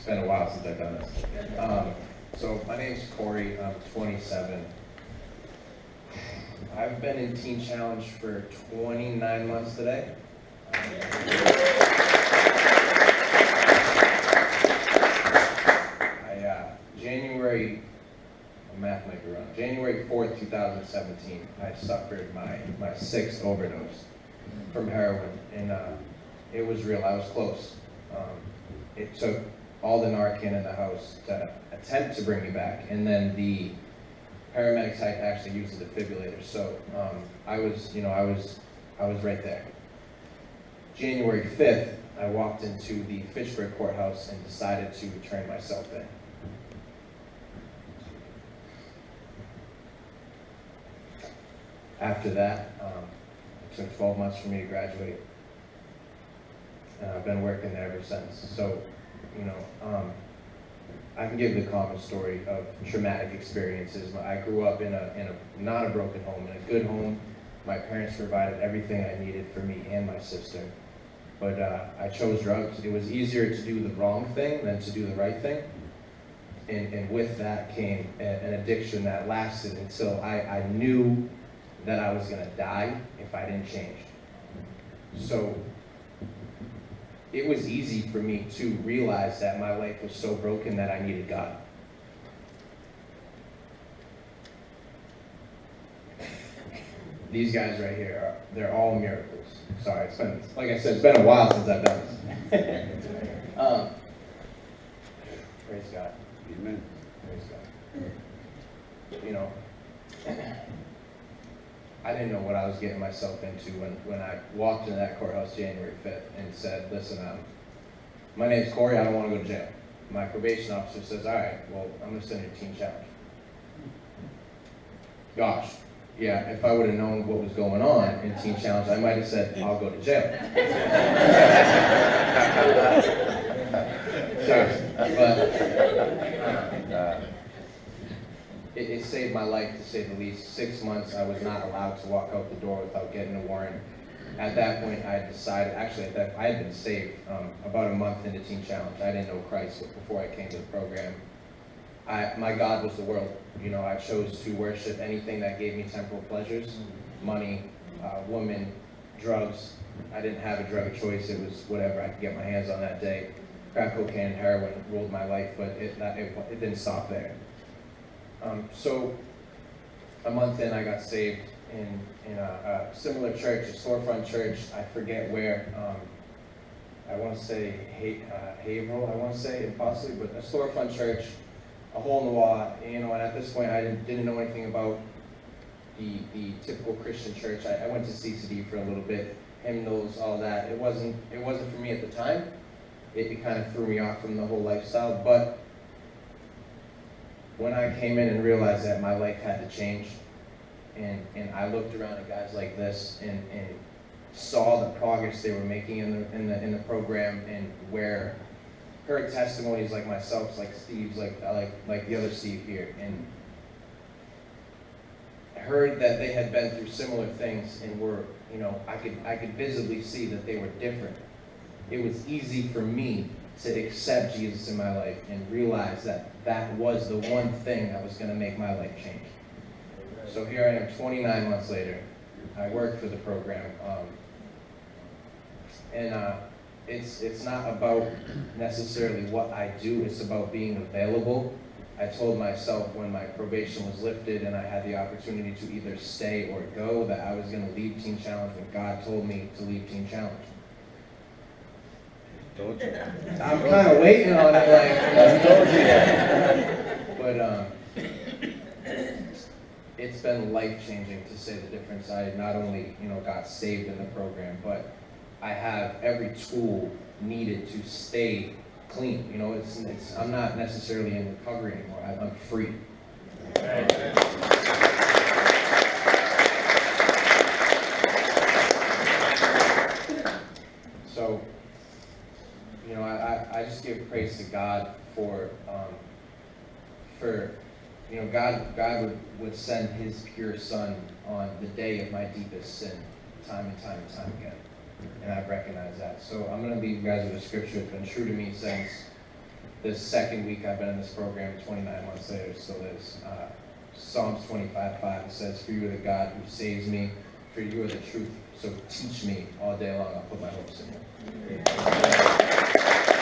been a while since I've done this. So my name's Corey. I'm 27. I've been in Teen Challenge for 29 months today. January 4th, 2017, I suffered my sixth overdose from heroin, and it was real. I was close. It took all the Narcan in the house to attempt to bring me back, and then the paramedics had to actually use the defibrillator. So I was right there. January 5th, I walked into the Fitchburg courthouse and decided to turn myself in. After that, it took 12 months for me to graduate, and I've been working there ever since. So, I can give the common story of traumatic experiences. I grew up in a not a broken home, in a good home. My parents provided everything I needed for me and my sister. But I chose drugs. It was easier to do the wrong thing than to do the right thing. And with that came an addiction that lasted until I knew that I was going to die if I didn't change. So it was easy for me to realize that my life was so broken that I needed God. These guys right here, they're all miracles. Sorry, it's been, like I said, it's been a while since I've done this. Praise God. Amen. Praise God. I didn't know what I was getting myself into when I walked into that courthouse January 5th and said, listen, my name's Corey, I don't want to go to jail. My probation officer says, all right, well, I'm going to send you to Teen Challenge. Gosh, yeah, if I would have known what was going on in Teen Challenge, I might have said, I'll go to jail. Seriously, but it saved my life, to say the least. 6 months, I was not allowed to walk out the door without getting a warrant. At that point, I decided, actually, I had been saved about a month into Teen Challenge. I didn't know Christ before I came to the program. My God was the world. I chose to worship anything that gave me temporal pleasures, money, women, drugs. I didn't have a drug of choice. It was whatever I could get my hands on that day. Crack cocaine, heroin ruled my life, but it didn't stop there. So a month in, I got saved in a similar church, a storefront church. I forget where. I want to say Haverhill, I want to say, possibly, but a storefront church, a hole in the wall. And at this point, I didn't know anything about the typical Christian church. I went to CCD for a little bit, hymnals, all that. It wasn't for me at the time. It kind of threw me off from the whole lifestyle, but when I came in and realized that my life had to change, and I looked around at guys like this and saw the progress they were making in the program, and where heard testimonies like myself, like Steve's, like the other Steve here, and heard that they had been through similar things and were, I could visibly see that they were different. It was easy for me to accept Jesus in my life and realize that that was the one thing that was going to make my life change. So here I am 29 months later. I work for the program. It's not about necessarily what I do, it's about being available. I told myself when my probation was lifted and I had the opportunity to either stay or go, that I was going to leave Teen Challenge when God told me to leave Teen Challenge. Told you. I'm kind of waiting on it, like, told you that. But it's been life-changing, to say the difference. I not only, got saved in the program, but I have every tool needed to stay clean. I'm not necessarily in recovery anymore. I'm free. So, I just give praise to God for God would send His pure Son on the day of my deepest sin, time and time again. And I've recognized that. So I'm going to leave you guys with a scripture that's been true to me since the second week I've been in this program, 29 months later, it still is. Psalms 25:5 says, "For you are the God who saves me, for you are the truth, so teach me all day long, I'll put my hopes in you."